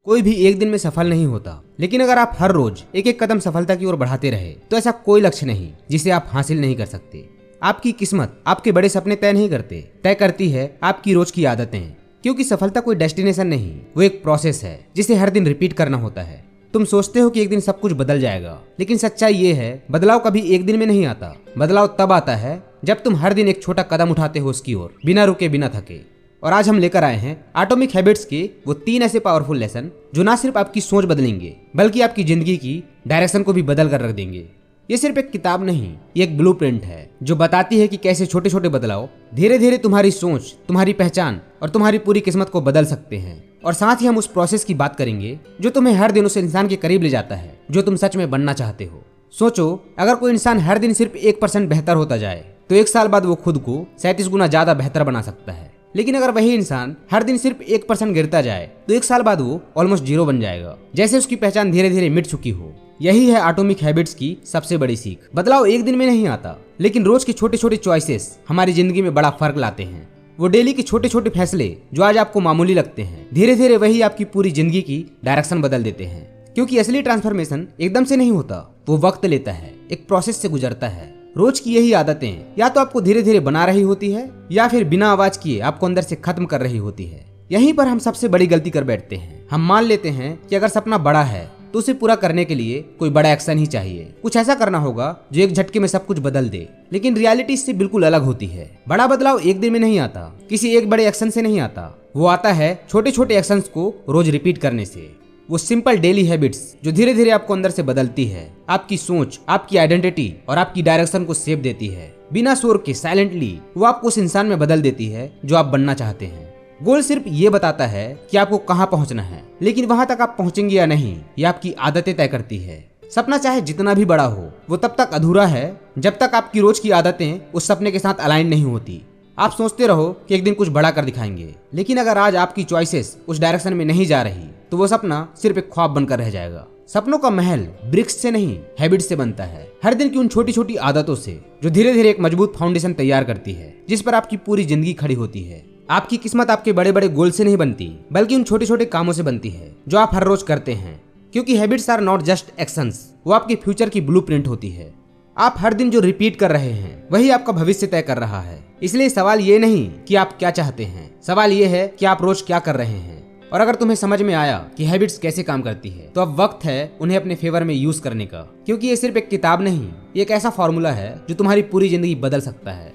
कोई भी एक दिन में सफल नहीं होता, लेकिन अगर आप हर रोज एक एक कदम सफलता की ओर बढ़ाते रहे तो ऐसा कोई लक्ष्य नहीं जिसे आप हासिल नहीं कर सकते। आपकी किस्मत आपके बड़े सपने तय नहीं करते, तय करती है आपकी रोज की आदतें। क्योंकि सफलता कोई डेस्टिनेशन नहीं, वो एक प्रोसेस है जिसे हर दिन रिपीट करना होता है। तुम सोचते हो कि एक दिन सब कुछ बदल जाएगा, लेकिन सच्चाई ये है बदलाव कभी एक दिन में नहीं आता। बदलाव तब आता है जब तुम हर दिन एक छोटा कदम उठाते हो उसकी ओर, बिना रुके बिना थके। और आज हम लेकर आए हैं एटॉमिक हैबिट्स के वो 3 ऐसे पावरफुल लेसन जो ना सिर्फ आपकी सोच बदलेंगे बल्कि आपकी जिंदगी की डायरेक्शन को भी बदल कर रख देंगे। ये सिर्फ एक किताब नहीं, ये एक ब्लूप्रिंट है जो बताती है कि कैसे छोटे छोटे बदलाव धीरे धीरे तुम्हारी सोच, तुम्हारी पहचान और तुम्हारी पूरी किस्मत को बदल सकते हैं। और साथ ही हम उस प्रोसेस की बात करेंगे जो तुम्हें हर दिन उस इंसान के करीब ले जाता है जो तुम सच में बनना चाहते हो। सोचो, अगर कोई इंसान हर दिन सिर्फ 1% बेहतर होता जाए तो 1 साल बाद वो खुद को 37 गुना ज्यादा बेहतर बना सकता है। लेकिन अगर वही इंसान हर दिन सिर्फ 1% गिरता जाए तो 1 साल बाद वो ऑलमोस्ट 0 बन जाएगा, जैसे उसकी पहचान धीरे धीरे मिट चुकी हो। यही है एटॉमिक हैबिट्स की सबसे बड़ी सीख। बदलाव एक दिन में नहीं आता, लेकिन रोज के छोटे छोटे चॉइसेस हमारी जिंदगी में बड़ा फर्क लाते हैं। वो डेली के छोटे छोटे फैसले जो आज आपको मामूली लगते हैं, धीरे धीरे वही आपकी पूरी जिंदगी की डायरेक्शन बदल देते हैं। क्योंकि असली ट्रांसफॉर्मेशन एकदम से नहीं होता, वो वक्त लेता है, एक प्रोसेस से गुजरता है। रोज की यही आदतें या तो आपको धीरे धीरे बना रही होती है या फिर बिना आवाज किए आपको अंदर से खत्म कर रही होती है। यहीं पर हम सबसे बड़ी गलती कर बैठते हैं। हम मान लेते हैं कि अगर सपना बड़ा है तो उसे पूरा करने के लिए कोई बड़ा एक्शन ही चाहिए, कुछ ऐसा करना होगा जो एक झटके में सब कुछ बदल दे। लेकिन रियलिटी इससे बिल्कुल अलग होती है। बड़ा बदलाव एक दिन में नहीं आता, किसी एक बड़े एक्शन से नहीं आता। वो आता है छोटे छोटे एक्शंस को रोज रिपीट करने से। वो सिंपल डेली हैबिट्स जो धीरे धीरे आपको अंदर से बदलती है, आपकी सोच, आपकी आइडेंटिटी और आपकी डायरेक्शन को शेप देती है। बिना शोर के साइलेंटली वो आपको उस इंसान में बदल देती है जो आप बनना चाहते हैं। गोल सिर्फ ये बताता है कि आपको कहाँ पहुँचना है, लेकिन वहां तक आप पहुँचेंगे या नहीं ये आपकी आदतें तय करती है। सपना चाहे जितना भी बड़ा हो, वो तब तक अधूरा है जब तक आपकी रोज की आदतें उस सपने के साथ अलाइन नहीं होती। आप सोचते रहो कि एक दिन कुछ बड़ा कर दिखाएंगे, लेकिन अगर आज आपकी चॉइसेस उस डायरेक्शन में नहीं जा रही तो वो सपना सिर्फ एक ख्वाब बनकर रह जाएगा। सपनों का महल ब्रिक्स से नहीं, हैबिट से बनता है। हर दिन की उन छोटी छोटी आदतों से जो धीरे धीरे एक मजबूत फाउंडेशन तैयार करती है, जिस पर आपकी पूरी जिंदगी खड़ी होती है। आपकी किस्मत आपके बड़े बड़े गोल से नहीं बनती, बल्कि उन छोटे छोटे कामों से बनती है जो आप हर रोज करते हैं। क्योंकि habits are not just actions, वो आपके फ्यूचर की ब्लूप्रिंट होती है। आप हर दिन जो रिपीट कर रहे हैं वही आपका भविष्य तय कर रहा है। इसलिए सवाल ये नहीं कि आप क्या चाहते हैं, सवाल ये है कि आप रोज क्या कर रहे हैं। और अगर तुम्हें समझ में आया कि हैबिट्स कैसे काम करती है, तो अब वक्त है उन्हें अपने फेवर में यूज करने का। क्योंकि ये सिर्फ एक किताब नहीं, ये एक ऐसा फॉर्मूला है जो तुम्हारी पूरी जिंदगी बदल सकता है।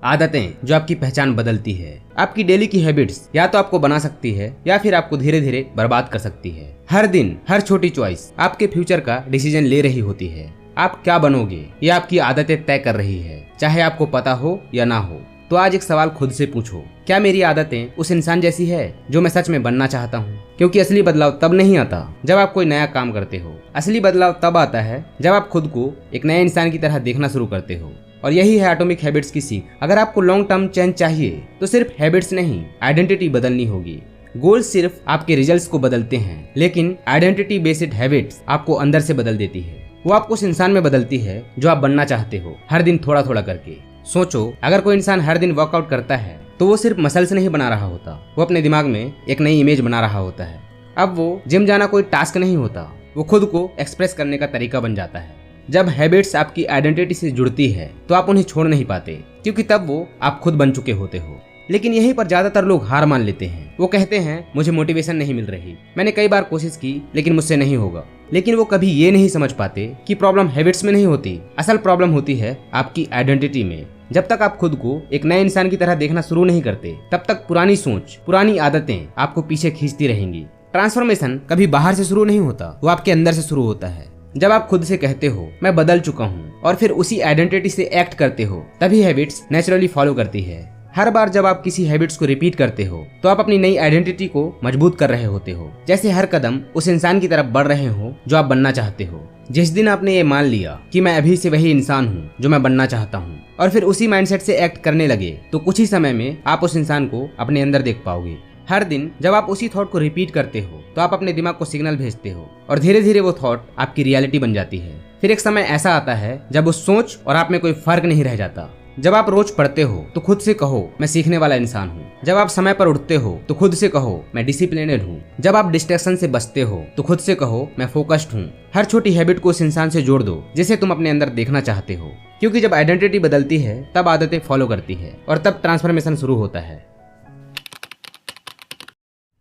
आदतें जो आपकी पहचान बदलती है। आपकी डेली की हैबिट्स या तो आपको बना सकती है या फिर आपको धीरे धीरे बर्बाद कर सकती है। हर दिन हर छोटी चॉइस आपके फ्यूचर का डिसीजन ले रही होती है। आप क्या बनोगे ये आपकी आदतें तय कर रही है, चाहे आपको पता हो या ना हो। तो आज एक सवाल खुद से पूछो, क्या मेरी आदतें उस इंसान जैसी है जो मैं सच में बनना चाहता हूँ? क्योंकि असली बदलाव तब नहीं आता जब आप कोई नया काम करते हो। असली बदलाव तब आता है जब आप खुद को एक नए इंसान की तरह देखना शुरू करते हो। और यही है एटॉमिक हैबिट्स की सीख। अगर आपको लॉन्ग टर्म चेंज चाहिए तो सिर्फ हैबिट्स नहीं, आइडेंटिटी बदलनी होगी। गोल सिर्फ आपके रिजल्ट्स को बदलते हैं, लेकिन आइडेंटिटी बेस्ड हैबिट्स आपको अंदर से बदल देती है। वो आपको उस इंसान में बदलती है जो आप बनना चाहते हो, हर दिन थोड़ा थोड़ा करके। सोचो, अगर कोई इंसान हर दिन वर्कआउट करता है तो वो सिर्फ मसल्स नहीं बना रहा होता, वो अपने दिमाग में एक नई इमेज बना रहा होता है। अब वो जिम जाना कोई टास्क नहीं होता, वो खुद को एक्सप्रेस करने का तरीका बन जाता है। जब हैबिट्स आपकी आइडेंटिटी से जुड़ती है तो आप उन्हें छोड़ नहीं पाते, क्योंकि तब वो आप खुद बन चुके होते हो। लेकिन यहीं पर ज्यादातर लोग हार मान लेते हैं। वो कहते हैं मुझे मोटिवेशन नहीं मिल रही, मैंने कई बार कोशिश की लेकिन मुझसे नहीं होगा। लेकिन वो कभी ये नहीं समझ पाते कि प्रॉब्लम हैबिट्स में नहीं होती, असल प्रॉब्लम होती है आपकी आइडेंटिटी में। जब तक आप खुद को एक नए इंसान की तरह देखना शुरू नहीं करते, तब तक पुरानी सोच, पुरानी आदतें आपको पीछे खींचती रहेंगी। ट्रांसफॉर्मेशन कभी बाहर से शुरू नहीं होता, वो आपके अंदर से शुरू होता है। जब आप खुद से कहते हो मैं बदल चुका हूँ और फिर उसी आइडेंटिटी से एक्ट करते हो, तभी हैबिट्स नेचुरली फॉलो करती है। हर बार जब आप किसी हैबिट्स को रिपीट करते हो तो आप अपनी नई आइडेंटिटी को मजबूत कर रहे होते हो। जैसे हर कदम उस इंसान की तरफ बढ़ रहे हो जो आप बनना चाहते हो। जिस दिन आपने ये मान लिया कि मैं अभी से वही इंसान हूँ जो मैं बनना चाहता हूँ, और फिर उसी माइंडसेट से एक्ट करने लगे, तो कुछ ही समय में आप उस इंसान को अपने अंदर देख पाओगे। हर दिन जब आप उसी थॉट को रिपीट करते हो तो आप अपने दिमाग को सिग्नल भेजते हो, और धीरे धीरे वो थॉट आपकी रियलिटी बन जाती है। फिर एक समय ऐसा आता है जब उस सोच और आप में कोई फर्क नहीं रह जाता। जब आप रोज पढ़ते हो तो खुद से कहो मैं सीखने वाला इंसान हूँ। जब आप समय पर उठते हो तो खुद से कहो मैं डिसिप्लिनेड हूँ। जब आप डिस्ट्रैक्शन से बचते हो तो खुद से कहो मैं फोकस्ड हूँ। हर छोटी हैबिट को उस इंसान से जोड़ दो जिसे तुम अपने अंदर देखना चाहते हो, क्योंकि जब आइडेंटिटी बदलती है तब आदतें फॉलो करती है और तब ट्रांसफॉर्मेशन शुरू होता है।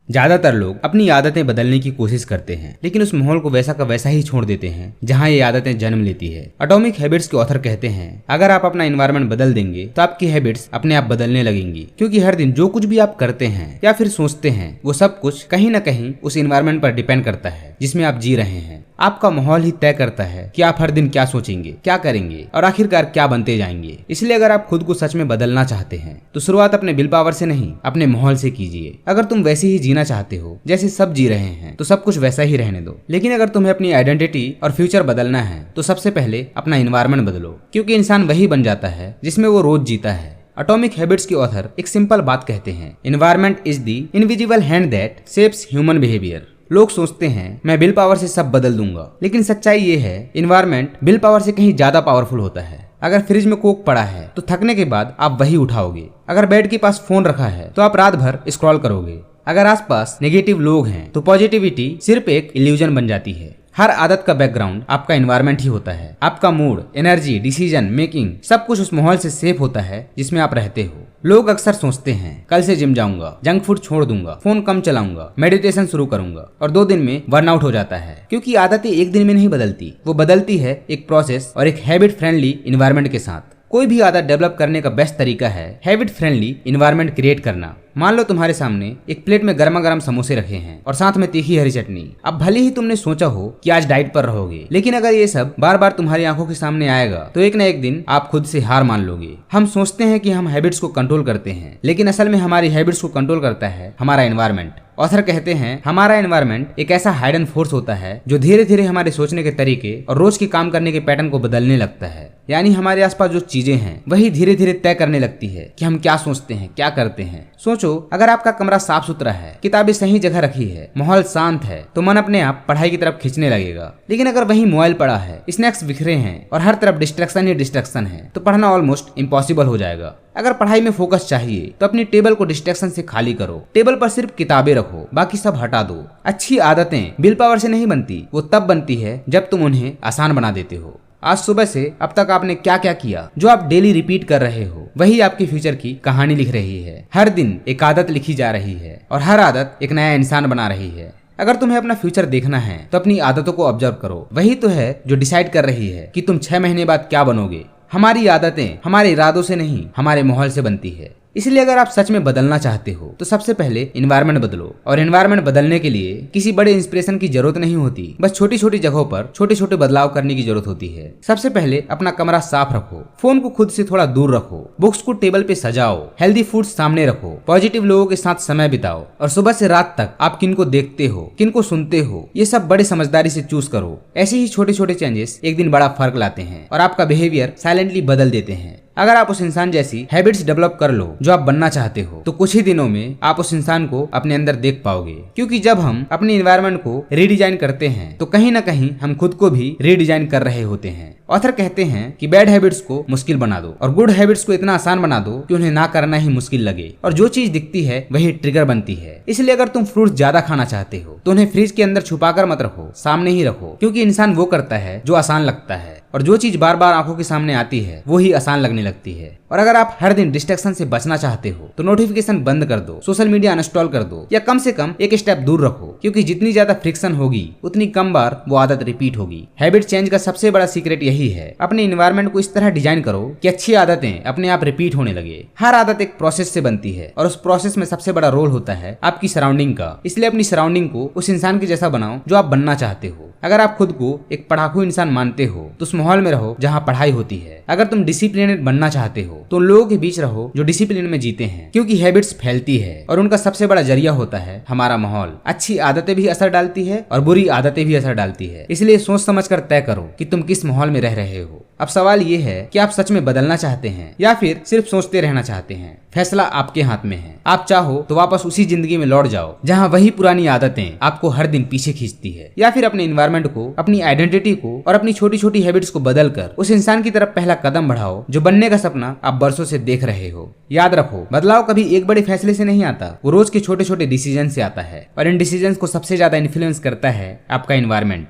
ज्यादातर लोग अपनी आदतें बदलने की कोशिश करते हैं, लेकिन उस माहौल को वैसा का वैसा ही छोड़ देते हैं जहां ये आदतें जन्म लेती है। एटॉमिक हैबिट्स के ऑथर कहते हैं अगर आप अपना एनवायरनमेंट बदल देंगे तो आपकी हैबिट्स अपने आप बदलने लगेंगी, क्योंकि हर दिन जो कुछ भी आप करते हैं या फिर सोचते हैं वो सब कुछ कहीं ना कहीं उस एनवायरनमेंट पर डिपेंड करता है जिसमें आप जी रहे हैं। आपका माहौल ही तय करता है कि आप हर दिन क्या सोचेंगे, क्या करेंगे और आखिरकार क्या बनते जाएंगे। इसलिए अगर आप खुद को सच में बदलना चाहते हैं तो शुरुआत अपने विल पावर से नहीं, अपने माहौल से कीजिए। अगर तुम वैसे ही जीना चाहते हो जैसे सब जी रहे हैं तो सब कुछ वैसा ही रहने दो, लेकिन अगर तुम्हें अपनी आइडेंटिटी और फ्यूचर बदलना है तो सबसे पहले अपना एनवायरनमेंट बदलो, क्योंकि इंसान वही बन जाता है जिसमें वो रोज जीता है। एटॉमिक हैबिट्स के ऑथर एक सिंपल बात कहते हैं, environment is the invisible hand that shapes human behaviour. लोग सोचते हैं मैं विल पावर से सब बदल दूंगा, लेकिन सच्चाई ये है एनवायरनमेंट विल पावर से कहीं ज्यादा पावरफुल होता है। अगर फ्रिज में कोक पड़ा है तो थकने के बाद आप वही उठाओगे। अगर बेड के पास फोन रखा है तो आप रात भर स्क्रॉल करोगे। अगर आसपास नेगेटिव लोग हैं तो पॉजिटिविटी सिर्फ एक इल्यूजन बन जाती है। हर आदत का बैकग्राउंड आपका एनवायरनमेंट ही होता है। आपका मूड, एनर्जी, डिसीजन मेकिंग सब कुछ उस माहौल से शेप होता है जिसमें आप रहते हो। लोग अक्सर सोचते हैं कल से जिम जाऊंगा, जंक फूड छोड़ दूंगा, फोन कम चलाऊंगा, मेडिटेशन शुरू करूंगा, और 2 दिन में बर्नआउट हो जाता है, क्योंकि आदतें एक दिन में नहीं बदलती, वो बदलती है एक प्रोसेस और एक हैबिट फ्रेंडली एनवायरनमेंट के साथ। कोई भी आदत डेवलप करने का बेस्ट तरीका है हैबिट फ्रेंडली एनवायरनमेंट क्रिएट करना। मान लो तुम्हारे सामने एक प्लेट में गर्मा गर्म समोसे रखे हैं और साथ में तीखी हरी चटनी। अब भले ही तुमने सोचा हो कि आज डाइट पर रहोगे, लेकिन अगर ये सब बार बार तुम्हारी आंखों के सामने आएगा तो एक न एक दिन आप खुद से हार मान लोगे। हम सोचते हैं कि हम हैबिट्स को कंट्रोल करते हैं, लेकिन असल में हमारी हैबिट्स को कंट्रोल करता है हमारा एनवायरनमेंट। ऑथर कहते हैं हमारा एनवायरनमेंट एक ऐसा हाइडन फोर्स होता है जो धीरे धीरे हमारे सोचने के तरीके और रोज के काम करने के पैटर्न को बदलने लगता है। यानी हमारे आसपास जो चीजें हैं वही धीरे धीरे तय करने लगती है कि हम क्या सोचते हैं, क्या करते हैं। सोचो अगर आपका कमरा साफ सुथरा है, किताबें सही जगह रखी है, माहौल शांत है, तो मन अपने आप पढ़ाई की तरफ खींचने लगेगा। लेकिन अगर वही मोबाइल पड़ा है, स्नैक्स बिखरे हैं और हर तरफ डिस्ट्रैक्शन ही डिस्ट्रैक्शन है, तो पढ़ना ऑलमोस्ट इम्पॉसिबल हो जाएगा। अगर पढ़ाई में फोकस चाहिए तो अपनी टेबल को डिस्ट्रैक्शन से खाली करो। टेबल पर सिर्फ किताबें रखो, बाकी सब हटा दो। अच्छी आदतें विल पावर से नहीं बनती, वो तब बनती है जब तुम उन्हें आसान बना देते हो। आज सुबह से अब तक आपने क्या क्या किया, जो आप डेली रिपीट कर रहे हो, वही आपके फ्यूचर की कहानी लिख रही है। हर दिन एक आदत लिखी जा रही है और हर आदत एक नया इंसान बना रही है। अगर तुम्हें अपना फ्यूचर देखना है तो अपनी आदतों को ऑब्जर्व करो। वही तो है जो डिसाइड कर रही है कि तुम 6 महीने बाद क्या बनोगे। हमारी आदतें हमारे इरादों से नहीं, हमारे माहौल से बनती है। इसलिए अगर आप सच में बदलना चाहते हो तो सबसे पहले एनवायरनमेंट बदलो। और एनवायरनमेंट बदलने के लिए किसी बड़े इंस्पिरेशन की जरूरत नहीं होती, बस छोटी छोटी जगहों पर छोटे छोटे बदलाव करने की जरूरत होती है। सबसे पहले अपना कमरा साफ रखो, फोन को खुद से थोड़ा दूर रखो, बुक्स को टेबल पे सजाओ, हेल्दी फूड सामने रखो, पॉजिटिव लोगों के साथ समय बिताओ, और सुबह से रात तक आप किनको देखते हो, किनको सुनते हो, ये सब बड़े समझदारी से चूज करो। ऐसे ही छोटे छोटे चेंजेस एक दिन बड़ा फर्क लाते हैं और आपका बिहेवियर साइलेंटली बदल देते हैं। अगर आप उस इंसान जैसी हैबिट्स डेवलप कर लो जो आप बनना चाहते हो, तो कुछ ही दिनों में आप उस इंसान को अपने अंदर देख पाओगे। क्योंकि जब हम अपने एनवायरनमेंट को रीडिजाइन करते हैं तो कहीं ना कहीं हम खुद को भी रीडिजाइन कर रहे होते हैं। ऑथर कहते हैं कि बैड हैबिट्स को मुश्किल बना दो और गुड हैबिट्स को इतना आसान बना दो कि उन्हें ना करना ही मुश्किल लगे, और जो चीज दिखती है वही ट्रिगर बनती है। इसलिए अगर तुम फ्रूट्स ज्यादा खाना चाहते हो तो उन्हें फ्रिज के अंदर छुपा कर मत रखो, सामने ही रखो। क्योंकि इंसान वो करता है जो आसान लगता है, और जो चीज बार बार आंखों के सामने आती है वो ही आसान लगने लगती है। और अगर आप हर दिन डिस्ट्रैक्शन से बचना चाहते हो तो नोटिफिकेशन बंद कर दो, सोशल मीडिया अनइंस्टॉल कर दो, या कम से कम एक स्टेप दूर रखो। क्योंकि जितनी ज्यादा फ्रिक्शन होगी उतनी कम बार वो आदत रिपीट होगी। हैबिट चेंज का सबसे बड़ा सीक्रेट यही है, अपने एनवायरनमेंट को इस तरह डिजाइन करो कि अच्छी आदतें अपने आप रिपीट होने लगे। हर आदत एक प्रोसेस से बनती है और उस प्रोसेस में सबसे बड़ा रोल होता है आपकी सराउंडिंग का। इसलिए अपनी सराउंडिंग को उस इंसान के जैसा बनाओ जो आप बनना चाहते हो। अगर आप खुद को एक पढ़ाकू इंसान मानते हो तो उस माहौल में रहो जहाँ पढ़ाई होती है। अगर तुम डिसिप्लिनेड बनना चाहते हो तो लोगों के बीच रहो जो डिसिप्लिन में जीते हैं। क्योंकि हैबिट्स फैलती है और उनका सबसे बड़ा जरिया होता है हमारा माहौल। अच्छी आदतें भी असर डालती है और बुरी आदतें भी असर डालती है। इसलिए सोच समझ कर तय करो कि तुम किस माहौल में रह रहे हो। अब सवाल ये है कि आप सच में बदलना चाहते हैं या फिर सिर्फ सोचते रहना चाहते हैं। फैसला आपके हाथ में है। आप चाहो तो वापस उसी जिंदगी में लौट जाओ जहाँ वही पुरानी आदतें आपको हर दिन पीछे खींचती है, या फिर अपने एनवायरनमेंट को, अपनी आइडेंटिटी को और अपनी छोटी छोटी हैबिट्स को बदल कर उस इंसान की तरफ पहला कदम बढ़ाओ जो बनने का सपना आप बरसों से देख रहे हो। याद रखो, बदलाव कभी एक बड़े फैसले से नहीं आता, वो रोज के छोटे छोटे डिसीजन से आता है और इन डिसीजन को सबसे ज्यादा इन्फ्लुएंस करता है आपका एनवायरनमेंट।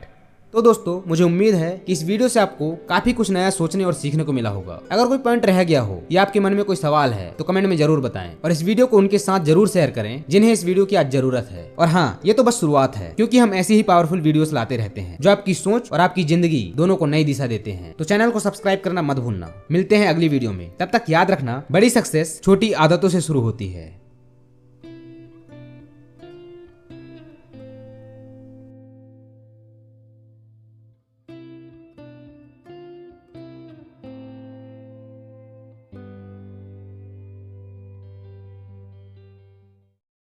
तो दोस्तों, मुझे उम्मीद है कि इस वीडियो से आपको काफी कुछ नया सोचने और सीखने को मिला होगा। अगर कोई पॉइंट रह गया हो या आपके मन में कोई सवाल है तो कमेंट में जरूर बताएं और इस वीडियो को उनके साथ जरूर शेयर करें जिन्हें इस वीडियो की आज जरूरत है। और हाँ, ये तो बस शुरुआत है, क्योंकि हम ऐसी ही पावरफुल वीडियोस लाते रहते हैं जो आपकी सोच और आपकी जिंदगी दोनों को नई दिशा देते हैं। तो चैनल को सब्सक्राइब करना मत भूलना। मिलते हैं अगली वीडियो में, तब तक याद रखना, बड़ी सक्सेस छोटी आदतों से शुरू होती है।